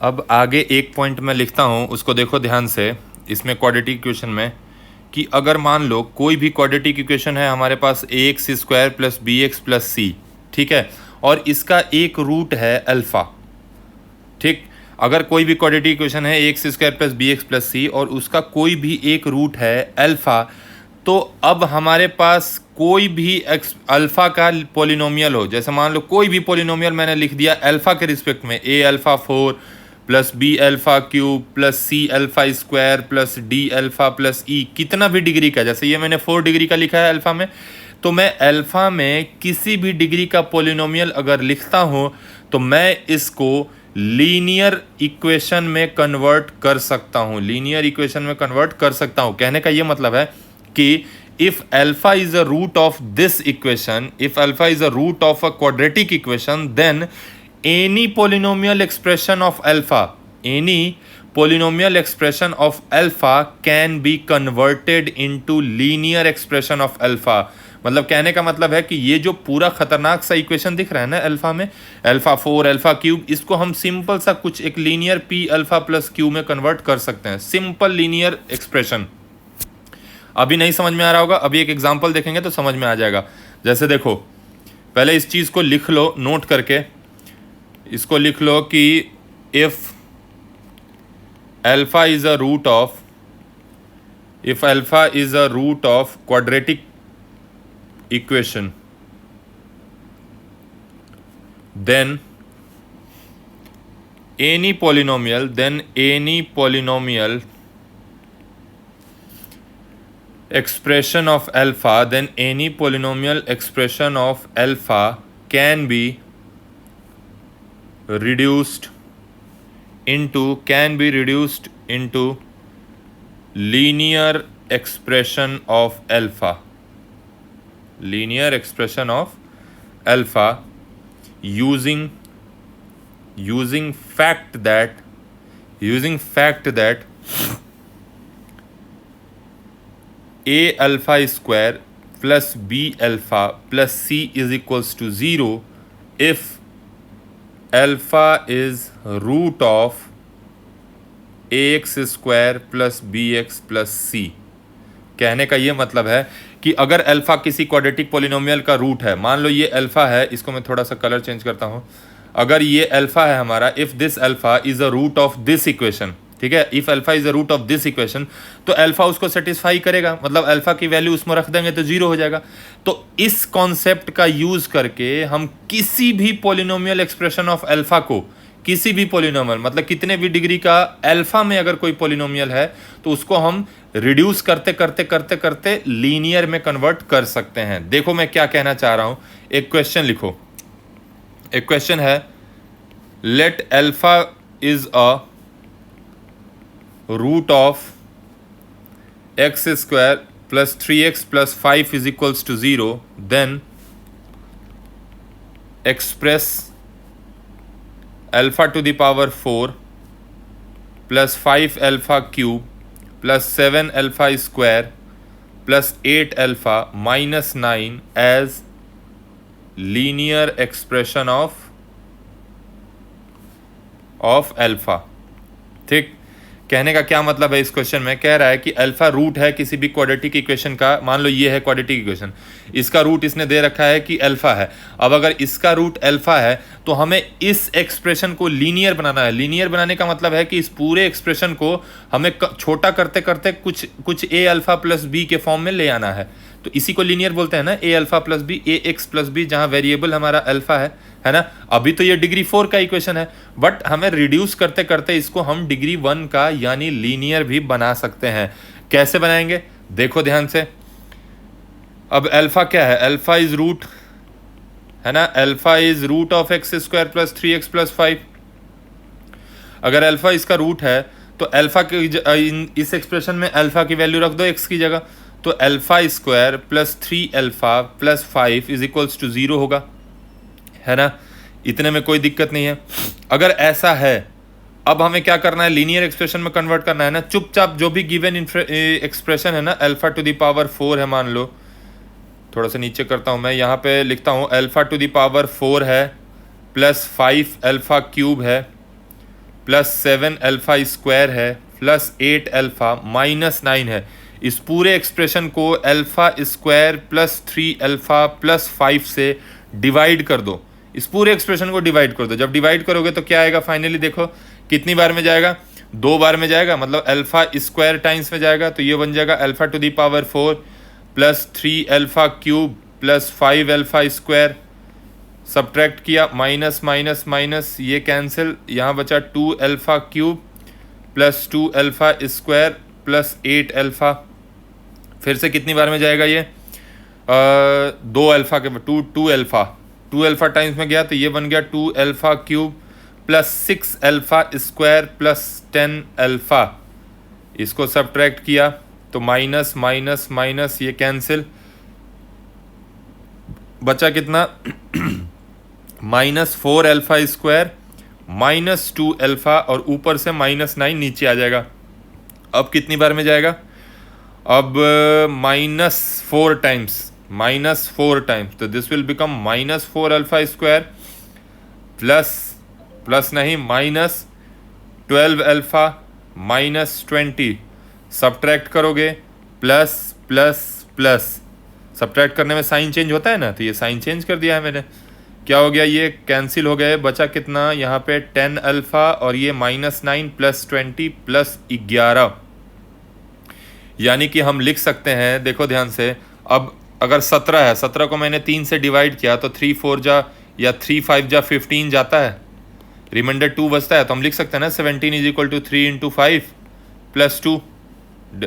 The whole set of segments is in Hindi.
अब आगे एक पॉइंट मैं लिखता हूँ, उसको देखो ध्यान से। इसमें क्वाड्रेटिक इक्वेशन में कि अगर मान लो कोई भी क्वाड्रेटिक इक्वेशन है हमारे पास ax square plus b x plus c, ठीक है, और इसका एक रूट है अल्फ़ा, ठीक। अगर कोई भी क्वाड्रेटिक इक्वेशन है x square plus b x plus c और उसका कोई भी एक रूट है अल्फ़ा, तो अब हमारे पास कोई भी अल्फ़ा का पोलिनोमियल हो, जैसे मान लो कोई भी पोलिनोमियल मैंने लिख दिया अल्फ़ा के रिस्पेक्ट में, a alpha 4 plus b alpha cube plus c alpha square plus d alpha plus e, कितना भी डिग्री का, जैसे ये मैंने 4 डिग्री का लिखा है अल्फ़ा में, तो मैं अल्फ़ा में किसी भी डिग्री का पोलिनोमियल अगर लिखता हूँ तो मैं इसको लीनियर इक्वेशन में कन्वर्ट कर सकता हूँ, लीनियर इक्वेशन में कन्वर्ट कर सकता हूँ। कहने का ये मतलब है कि if alpha is a root of this equation, if alpha is a root of a quadratic equation, then any polynomial expression of alpha, any polynomial expression of alpha can be converted into linear expression of alpha। मतलब कहने का मतलब है कि ये जो पूरा खतरनाक सा इक्वेशन दिख रहा है ना अल्फा में, अल्फा 4 अल्फा क्यूब, इसको हम सिंपल सा कुछ एक linear P alpha plus Q में कन्वर्ट कर सकते हैं, सिंपल लीनियर एक्सप्रेशन। अभी नहीं समझ में आ रहा होगा, अभी एक एग्जांपल देखेंगे तो समझ में आ जाएगा। जैसे देखो, पहले इस चीज़ को लिख लो नोट करके, इसको लिख लो कि if alpha is a root of, if alpha is a root of quadratic equation, then any polynomial expression of alpha, then any polynomial expression of alpha can be reduced into linear expression of alpha, linear expression of alpha using fact that a alpha square plus b alpha plus c is equals to 0 if alpha is root of ax square plus bx plus c। कहने का ये मतलब है कि अगर अल्फ़ा किसी क्वाड्रेटिक पोलिनोमियल का रूट है, मान लो ये अल्फ़ा है, इसको मैं थोड़ा सा कलर चेंज करता हूँ, अगर ये अल्फ़ा है हमारा, if this alpha is a root of this equation, ठीक है, if alpha is a root of this equation, तो अल्फ़ा उसको सेटिस्फाई करेगा, मतलब अल्फ़ा की वैल्यू उसमें रख देंगे तो 0 हो जाएगा। तो इस कॉन्सेप्ट का यूज़ करके हम किसी भी पोलिनोमियल एक्सप्रेशन ऑफ अल्फ़ा को, किसी भी पोलिनोमियल मतलब कितने भी डिग्री का अल्फ़ा में अगर कोई पोलिनोमियल है तो उसको हम रिड्यूस करते करते करते करते लीनियर में कन्वर्ट कर सकते हैं। देखो मैं क्या कहना चाह रहा हूं, एक क्वेश्चन लिखो, एक क्वेश्चन है, let alpha is a root of x square plus 3x plus 5 is equals to 0, then express alpha to the power 4 plus 5 alpha cube plus 7 alpha square plus 8 alpha minus 9 as linear expression of alpha. ठीक, कहने का क्या मतलब है, इस क्वेश्चन में कह रहा है कि अल्फा रूट है किसी भी क्वाड्रेटिक इक्वेशन का, मान लो ये है क्वाड्रेटिक इक्वेशन, इसका रूट इसने दे रखा है कि अल्फा है। अब अगर इसका रूट अल्फा है तो हमें इस एक्सप्रेशन को लीनियर बनाना है। लीनियर बनाने का मतलब है कि इस पूरे एक्सप्रेशन को हमें छोटा करते करते कुछ ए अल्फा प्लस बी के फॉर्म में ले आना है, तो इसी को लीनियर बोलते हैं ना, ए अल्फा प्लस बी, ए एक्स प्लस बी, जहाँ वेरिएबल हमारा अल्फा है ना। अभी तो ये डिग्री 4 का इक्वेशन है, बट हमें रिड्यूस करते करते इसको हम डिग्री 1 का यानी लीनियर भी बना सकते हैं। कैसे बनाएंगे देखो ध्यान से। अब अल्फा क्या है, अल्फा इज रूट है ना, alpha is root of x square plus 3x plus 5। अगर अल्फा इसका रूट है तो अल्फा के इस एक्सप्रेशन में अल्फा की वैल्यू रख दो x की जगह, तो alpha square plus 3 alpha plus 5 is equals to 0 होगा, है ना। इतने में कोई दिक्कत नहीं है। अगर ऐसा है, अब हमें क्या करना है, लीनियर एक्सप्रेशन में कन्वर्ट करना है ना। चुपचाप जो भी गिवन एक्सप्रेशन है ना, अल्फा टू द पावर 4 है, मान लो, थोड़ा सा नीचे करता हूँ मैं, यहाँ पे लिखता हूँ अल्फा टू द पावर 4 है प्लस 5 अल्फा क्यूब है प्लस 7 अल्फ़ा स्क्वायर है प्लस 8 अल्फ़ा माइनस 9 है। इस पूरे एक्सप्रेशन को alpha square plus 3 alpha plus 5 से डिवाइड कर दो। इस पूरे एक्सप्रेशन को डिवाइड कर दो। जब डिवाइड करोगे तो क्या आएगा फाइनली, देखो कितनी बार में जाएगा, 2 बार में जाएगा, मतलब अल्फ़ा स्क्वायर टाइम्स में जाएगा। तो ये बन जाएगा alpha to the power 4 plus 3 alpha cube plus 5 alpha square. Subtract किया, माइनस माइनस माइनस, ये कैंसिल, यहाँ बचा 2 alpha cube plus 2 alpha square plus 8 alpha. फिर से कितनी बार में जाएगा ये, 2 अल्फ़ा के 2 अल्फ़ा टाइम्स में गया, तो ये बन गया 2 alpha cube plus 6 alpha square plus 10 alpha. इसको सब्ट्रैक्ट किया तो माइनस माइनस माइनस, ये कैंसिल, बचा कितना minus 4 alpha square minus 2 alpha और ऊपर से माइनस 9 नीचे आ जाएगा। अब कितनी बार में जाएगा, अब -4 टाइम्स, तो this will become -4 alpha square plus नहीं माइनस 12 अल्फ़ा माइनस 20। सब्ट्रैक्ट करोगे प्लस प्लस प्लस, सब्ट्रैक्ट करने में साइन चेंज होता है ना, तो ये साइन चेंज कर दिया है मैंने। क्या हो गया, ये कैंसिल हो गए, बचा कितना यहाँ पे 10 अल्फ़ा और ये -9 प्लस 20 प्लस 11। यानी कि हम लिख सकते हैं, देखो ध्यान से, अब अगर 17 है, 17 को मैंने 3 से डिवाइड किया तो 3 4 जा या 3 5 जा 15 जाता है, रिमाइंडर 2 बचता है। तो हम लिख सकते हैं ना 17 is equal to 3 into 5 plus 2,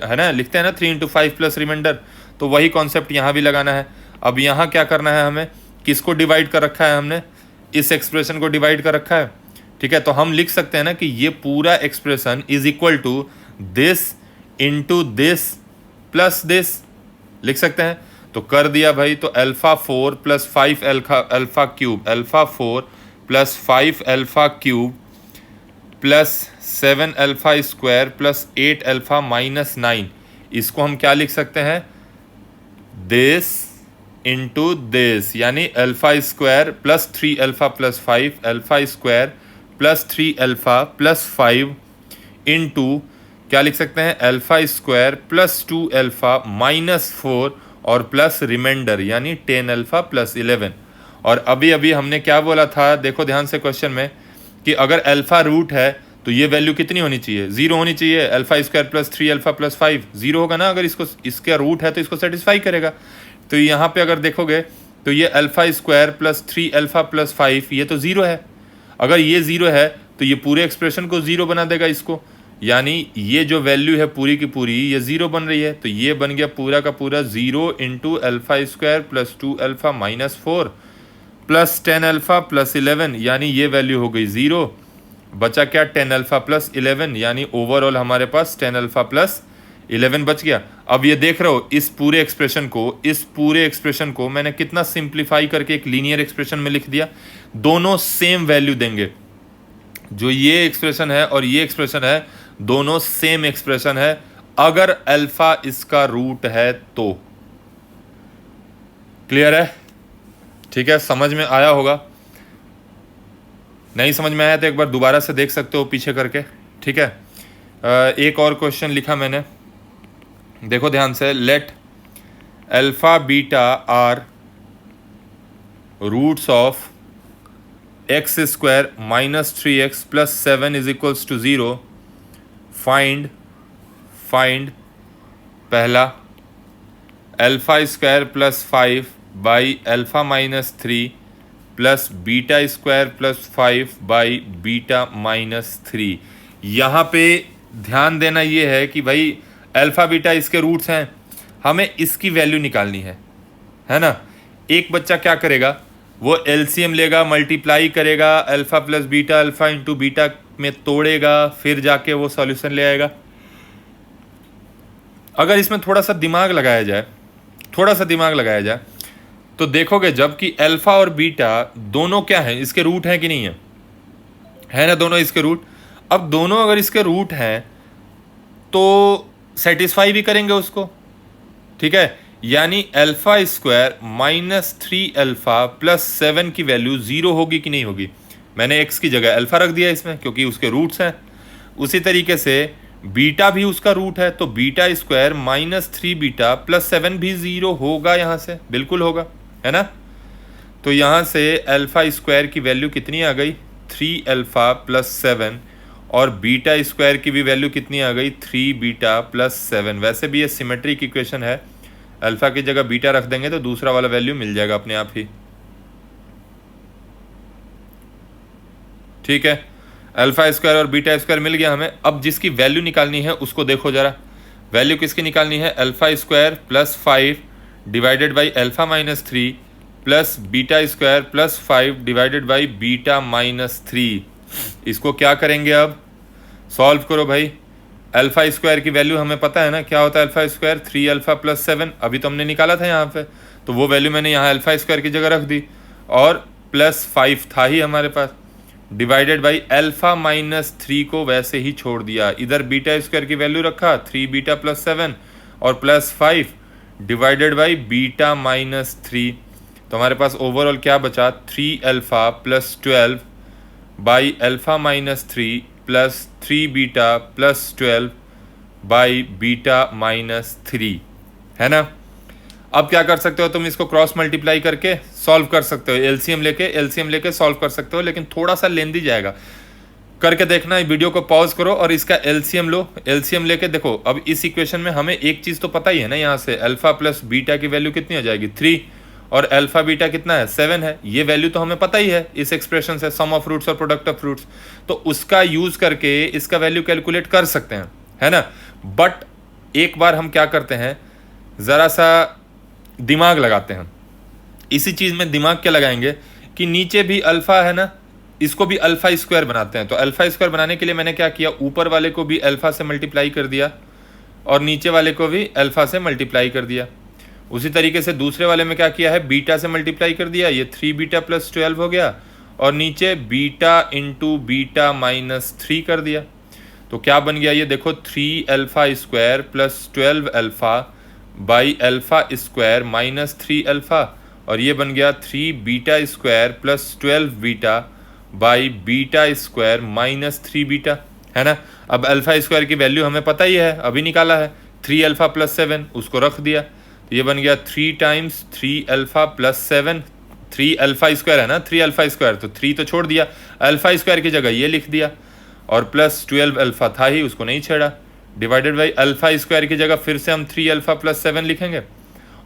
है ना, लिखते हैं ना 3 इंटू 5 प्लस रिमाइंडर। तो वही कॉन्सेप्ट यहाँ भी लगाना है। अब यहाँ क्या करना है, हमें किसको डिवाइड कर रखा है, हमने इस एक्सप्रेशन को डिवाइड कर रखा है, ठीक है। तो हम लिख सकते हैं ना कि ये पूरा expression is equal to this into this plus this, लिख सकते हैं। तो कर दिया भाई, तो alpha 4 plus 5 alpha cube, alpha 4 plus 5 alpha cube plus 7 alpha square plus 8 alpha minus 9, इसको हम क्या लिख सकते हैं, दिस इंटू दिस, यानी alpha square plus 3 alpha plus 5 alpha square plus 3 alpha plus 5 into क्या लिख सकते हैं, alpha square plus 2 alpha minus 4 और प्लस रिमाइंडर यानी 10 अल्फ़ा प्लस 11। और अभी अभी हमने क्या बोला था, देखो ध्यान से क्वेश्चन में, कि अगर अल्फ़ा रूट है तो ये वैल्यू कितनी होनी चाहिए, 0 होनी चाहिए। Alpha square plus 3 alpha plus 5 0 होगा ना, अगर इसको इसका रूट है तो इसको सेटिस्फाई करेगा। तो यहाँ पे अगर देखोगे तो ये alpha square plus 3 alpha plus 5 ये तो 0 है। अगर ये 0 है तो ये पूरे एक्सप्रेशन को 0 बना देगा इसको, यानी ये जो वैल्यू है पूरी की पूरी ये 0 बन रही है। तो ये बन गया पूरा का पूरा 0 into alpha square plus 2 alpha minus 4 plus 10 alpha plus 11, यानी ये वैल्यू हो गई 0। बचा क्या, 10 अल्फ़ा प्लस 11, यानी ओवरऑल हमारे पास 10 अल्फ़ा प्लस 11 बच गया। अब ये देख रहे हो इस पूरे एक्सप्रेशन को मैंने कितना सिंप्लीफाई करके एक लीनियर एक्सप्रेशन में लिख दिया। दोनों सेम वैल्यू देंगे, जो ये एक्सप्रेशन है और ये एक्सप्रेशन है दोनों सेम एक्सप्रेशन है अगर अल्फा इसका रूट है तो। क्लियर है, ठीक है, समझ में आया होगा। नहीं समझ में आया तो एक बार दोबारा से देख सकते हो पीछे करके, ठीक है। एक और क्वेश्चन लिखा मैंने, देखो ध्यान से, let alpha beta are roots of x square minus 3x plus 7 is equals to 0। Find पहला alpha square plus 5 by alpha minus 3 plus beta square plus 5 by beta minus 3। यहाँ पे ध्यान देना ये है कि भाई अल्फ़ा बीटा इसके रूट्स हैं, हमें इसकी वैल्यू निकालनी है ना। एक बच्चा क्या करेगा, वो एलसीएम लेगा, मल्टीप्लाई करेगा, alpha plus beta alpha into beta में तोड़ेगा, फिर जाके वो सॉल्यूशन ले आएगा। अगर इसमें थोड़ा सा दिमाग लगाया जाए तो देखोगे जबकि अल्फ़ा और बीटा दोनों क्या है, इसके रूट हैं कि नहीं है ना, दोनों इसके रूट। अब दोनों अगर इसके रूट हैं तो सेटिस्फाई भी करेंगे उसको, ठीक है। यानी alpha square minus 3 alpha plus 7 की वैल्यू 0 होगी कि नहीं होगी, मैंने x की जगह अल्फा रख दिया इसमें क्योंकि उसके रूट्स हैं। उसी तरीके से बीटा भी उसका रूट है, तो beta square minus 3 beta plus 7 भी 0 होगा, यहाँ से बिल्कुल होगा, है ना। तो यहाँ से अल्फा स्क्वायर की वैल्यू कितनी आ गई, 3 अल्फा प्लस 7, और बीटा स्क्वायर की भी वैल्यू कितनी आ गई, 3 बीटा प्लस 7। वैसे भी ये सिमेट्रिक इक्वेशन है, अल्फा की जगह बीटा रख देंगे तो दूसरा वाला वैल्यू मिल जाएगा अपने आप ही। ठीक है, अल्फा स्क्वायर और बीटा स्क्वायर मिल गया हमें। अब जिसकी वैल्यू निकालनी है उसको देखो जरा, वैल्यू किसकी निकालनी है, alpha square plus 5 divided by alpha minus 3 plus beta square plus 5 divided by beta minus 3। इसको क्या करेंगे, अब सॉल्व करो भाई। अल्फा स्क्वायर की वैल्यू हमें पता है ना, क्या होता है अल्फा स्क्वायर, 3 अल्फा प्लस 7, अभी तो हमने निकाला था यहाँ पे, तो वो वैल्यू मैंने यहाँ अल्फा स्क्वायर की जगह रख दी, और प्लस 5 था ही हमारे पास, डिवाइडेड बाई अल्फा माइनस 3 को वैसे ही छोड़ दिया, इधर बीटा स्क्वायर की वैल्यू रखा 3 बीटा प्लस 7 और plus 5 divided by beta minus 3। तो हमारे पास ओवरऑल क्या बचा, 3 alpha plus 12 by alpha minus 3 plus 3 beta plus 12 by beta minus 3, है ना। अब क्या कर सकते हो तुम, इसको क्रॉस मल्टीप्लाई करके सॉल्व कर सकते हो, एलसीएम लेके सॉल्व कर सकते हो, लेकिन थोड़ा सा लेंदी जाएगा। करके देखना, वीडियो को पॉज करो और इसका एलसीएम लो, एलसीएम लेके देखो। अब इस इक्वेशन में हमें एक चीज़ तो पता ही है ना, यहाँ से अल्फा प्लस बीटा की वैल्यू कितनी हो जाएगी, 3, और अल्फा बीटा कितना है, 7 है, ये वैल्यू तो हमें पता ही है इस एक्सप्रेशन से, सम ऑफ रूट्स और प्रोडक्ट ऑफ रूट्स, तो उसका यूज करके इसका वैल्यू कैलकुलेट कर सकते हैं, है ना। बट एक बार हम क्या करते हैं, ज़रा सा दिमाग लगाते हैं। इसी चीज़ में दिमाग क्या लगाएंगे कि नीचे भी अल्फा है ना, इसको भी अल्फा स्क्वायर बनाते हैं। तो अल्फा स्क्वायर बनाने के लिए मैंने क्या किया, ऊपर वाले को भी अल्फा से मल्टीप्लाई कर दिया और नीचे वाले को भी अल्फा से मल्टीप्लाई कर दिया। उसी तरीके से दूसरे वाले में क्या किया है, बीटा से मल्टीप्लाई कर दिया, ये 3 बीटा प्लस 12 हो गया, और नीचे बीटा इंटू बीटा माइनस 3 कर दिया। तो क्या बन गया ये देखो, 3 alpha square plus 12 alpha by alpha square minus 3 alpha, और ये बन गया 3 beta square plus 12 beta by beta square minus 3 beta, है ना। अब अल्फा स्क्वायर की वैल्यू हमें पता ही है, अभी निकाला है, 3 अल्फा प्लस 7, उसको रख दिया, तो ये बन गया 3 times 3 alpha plus 7, 3 alpha square है ना, 3 अल्फा स्क्वायर, तो 3 तो छोड़ दिया, अल्फा स्क्वायर की जगह ये लिख दिया, और प्लस 12 अल्फा था ही, उसको नहीं छेड़ा, डिवाइडेड बाई अल्फा स्क्वायर की जगह फिर से हम 3 अल्फा प्लस 7 लिखेंगे,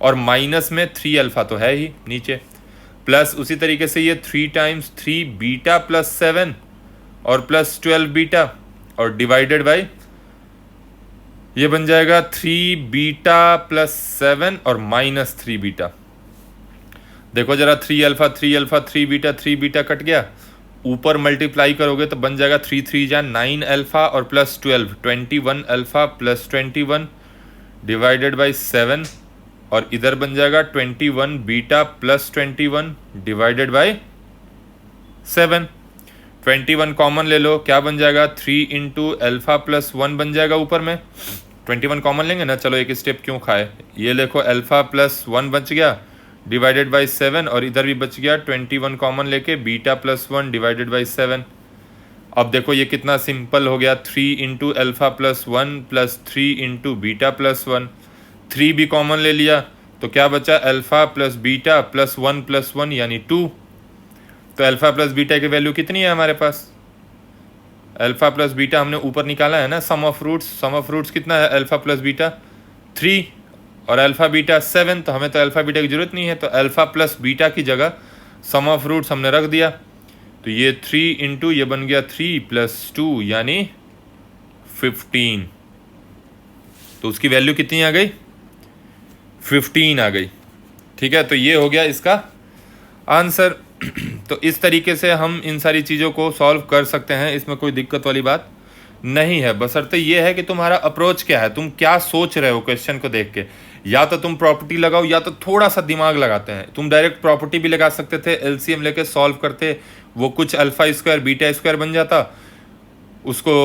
और माइनस में 3 अल्फा तो है ही नीचे, प्लस उसी तरीके से ये 3 टाइम्स 3 बीटा प्लस 7 और प्लस 12 बीटा, और डिवाइडेड बाई ये बन जाएगा 3 बीटा प्लस 7 और माइनस 3 बीटा। देखो जरा, 3 अल्फा 3 अल्फा 3 बीटा कट गया, ऊपर मल्टीप्लाई करोगे तो बन जाएगा 3 3 जा 9 अल्फा और plus 12 21 alpha plus 21 divided by 7, और इधर बन जाएगा 21 beta plus 21 divided by 7। 21 common ले लो, क्या बन जाएगा, 3 इंटू अल्फा प्लस 1 बन जाएगा, ऊपर में 21 कॉमन लेंगे ना, चलो एक स्टेप क्यों खाए, ये देखो अल्फा प्लस 1 बच गया डिवाइडेड बाई 7, और इधर भी बच गया 21 कॉमन लेके बीटा प्लस 1 डिवाइडेड बाई 7। अब देखो ये कितना सिंपल हो गया, 3 into alpha plus 1 plus 3 into beta plus 1, 3 भी कॉमन ले लिया, तो क्या बचा, अल्फा प्लस बीटा प्लस 1 यानी 2। तो अल्फा प्लस बीटा की वैल्यू कितनी है हमारे पास, अल्फा प्लस बीटा हमने ऊपर निकाला है ना, सम ऑफ रूट्स कितना है, अल्फा प्लस बीटा 3 और अल्फा बीटा 7, तो हमें तो अल्फा बीटा की जरूरत नहीं है, तो अल्फा प्लस बीटा की जगह सम ऑफ रूट्स हमने रख दिया, तो ये 3 इंटू ये बन गया 3 प्लस 2 यानी 15, तो उसकी वैल्यू कितनी आ गई, 15 आ गई। ठीक है, तो ये हो गया इसका आंसर। तो इस तरीके से हम इन सारी चीज़ों को सॉल्व कर सकते हैं, इसमें कोई दिक्कत वाली बात नहीं है, बशर्ते ये है कि तुम्हारा अप्रोच क्या है, तुम क्या सोच रहे हो क्वेश्चन को देख के। या तो तुम प्रॉपर्टी लगाओ या तो थोड़ा सा दिमाग लगाते हैं, तुम डायरेक्ट प्रॉपर्टी भी लगा सकते थे, एलसीएम लेके सॉल्व करते, वो कुछ अल्फा स्क्वायर बीटा स्क्वायर बन जाता, उसको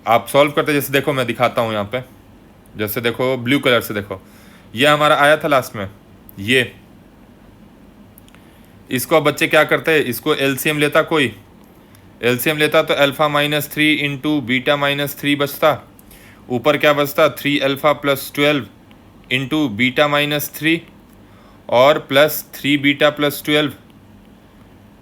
आप सॉल्व करते। जैसे देखो मैं दिखाता हूँ यहाँ पे, जैसे देखो ब्लू कलर से देखो, ये हमारा आया था लास्ट में, ये इसको अब बच्चे क्या करते हैं, इसको एलसीएम लेता कोई, एलसीएम लेता तो alpha minus 3 into beta minus 3 बचता, ऊपर क्या बचता 3 alpha plus 12 into beta minus 3 और plus 3 beta plus 12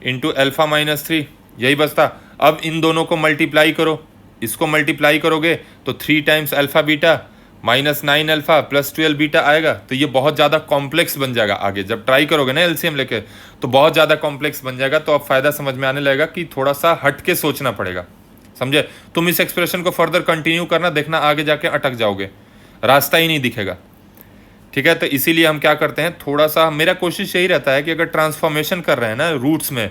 into alpha minus 3, यही बचता। अब इन दोनों को मल्टीप्लाई करो, इसको मल्टीप्लाई करोगे तो 3 times alpha beta minus 9 alpha plus 12 beta आएगा। तो ये बहुत ज़्यादा कॉम्प्लेक्स बन जाएगा, आगे जब ट्राई करोगे ना एलसीएम लेके तो बहुत ज़्यादा कॉम्प्लेक्स बन जाएगा। तो अब फ़ायदा समझ में आने लगेगा कि थोड़ा सा हट के सोचना पड़ेगा, समझे। तुम इस एक्सप्रेशन को फर्दर कंटिन्यू करना, देखना आगे जाके अटक जाओगे, रास्ता ही नहीं दिखेगा, ठीक है। तो इसीलिए हम क्या करते हैं, थोड़ा सा मेरा कोशिश यही रहता है कि अगर ट्रांसफॉर्मेशन कर रहे हैं ना रूट्स में,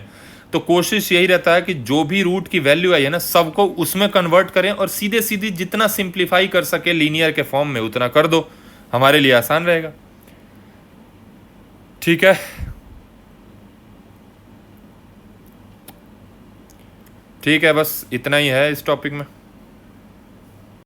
तो कोशिश यही रहता है कि जो भी रूट की वैल्यू आई है ना सबको उसमें कन्वर्ट करें और सीधे सीधे जितना सिंप्लीफाई कर सके लीनियर के फॉर्म में उतना कर दो, हमारे लिए आसान रहेगा, ठीक है। ठीक है, बस इतना ही है इस टॉपिक में।